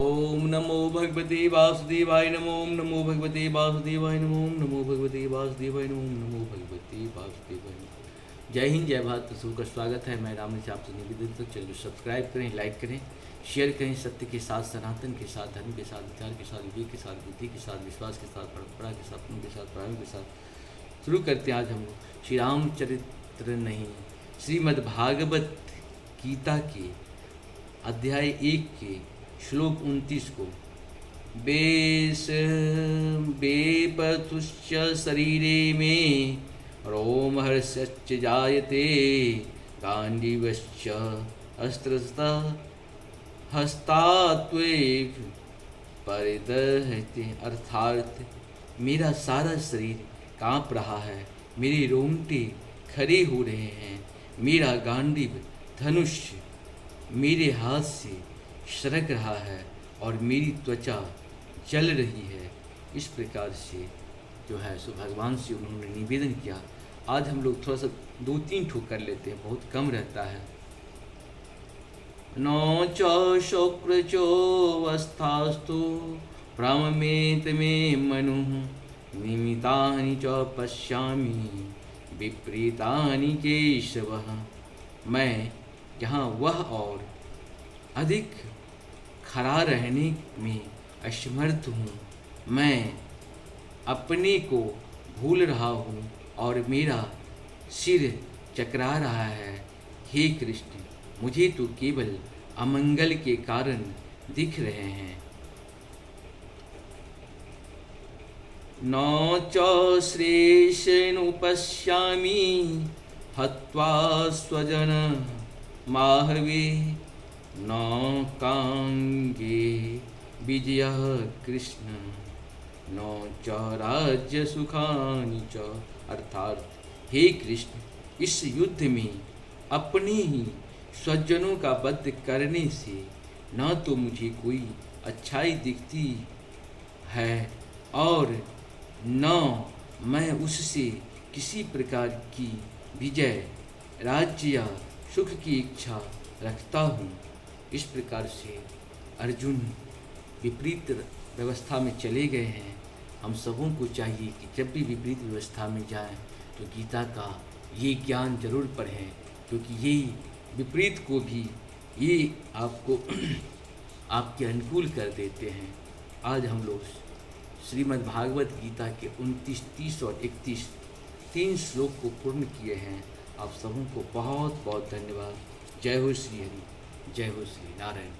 ओम नमो भगवते वासुदेवाय नमो ओम नमो भगवते वासुदेवाय नमो ओम नमो भगवते वासुदेवाय नमो ओम नमो भगवते वासुदेवाय नमो। जय हिंद, जय भारत। सबका स्वागत है। मैं राम से आपसे निवेदन तो चलिए सब्सक्राइब करें, लाइक करें, शेयर करें। सत्य के साथ, सनातन के साथ, धर्म के साथ, विचार के साथ, विवेक के साथ, बुद्धि के साथ, विश्वास के साथ, परंपरा के साथ, के साथ, प्राणों के साथ शुरू करते हैं। आज हम लोग श्री रामचरित्र नहीं, श्रीमद् भागवत गीता के अध्याय 1 के श्लोक 29 को बेपतुश्च शरीरे में रोमहर्षश्च जायते गांडीवश्च अस्त्रस्तः हस्तात्वेव परिदहते। अर्थात मेरा सारा शरीर कांप रहा है, मेरे रोंगटे खड़े हो रहे हैं, मेरा गांडीव धनुष मेरे हाथ से सरक रहा है और मेरी त्वचा जल रही है। इस प्रकार से जो है सो भगवान से उन्होंने निवेदन किया। आज हम लोग थोड़ा सा 2-3 ठोक कर लेते हैं, बहुत कम रहता है। नो च शुक्रचो अवस्थास्तु भ्रमेत मे मनु निमितानि च पश्यामि विपरीतानि केशवः। मैं यहाँ वह और अधिक खड़ा रहने में असमर्थ हूँ। मैं अपने को भूल रहा हूँ और मेरा सिर चकरा रहा है। हे कृष्ण, मुझे तो केवल अमंगल के कारण दिख रहे हैं। न च श्रेष्ठनु पश्यामि हत्वा स्वजन माहवे न कांगे विजय कृष्ण न च राज्य सुखानि च। अर्थात हे कृष्ण, इस युद्ध में अपने ही स्वजनों का वध करने से न तो मुझे कोई अच्छाई दिखती है और न मैं उससे किसी प्रकार की विजय, राज्य या सुख की इच्छा रखता हूँ। इस प्रकार से अर्जुन विपरीत व्यवस्था में चले गए हैं। हम सबों को चाहिए कि जब भी विपरीत व्यवस्था में जाएं तो गीता का ये ज्ञान जरूर पढ़ें, क्योंकि ये विपरीत को भी ये आपको आपके अनुकूल कर देते हैं। आज हम लोग श्रीमद् भागवत गीता के 29, 30 और 31 3 श्लोक को पूर्ण किए हैं। आप सबों को बहुत बहुत धन्यवाद। जय हो श्री हरि, जय हो श्री नारायण।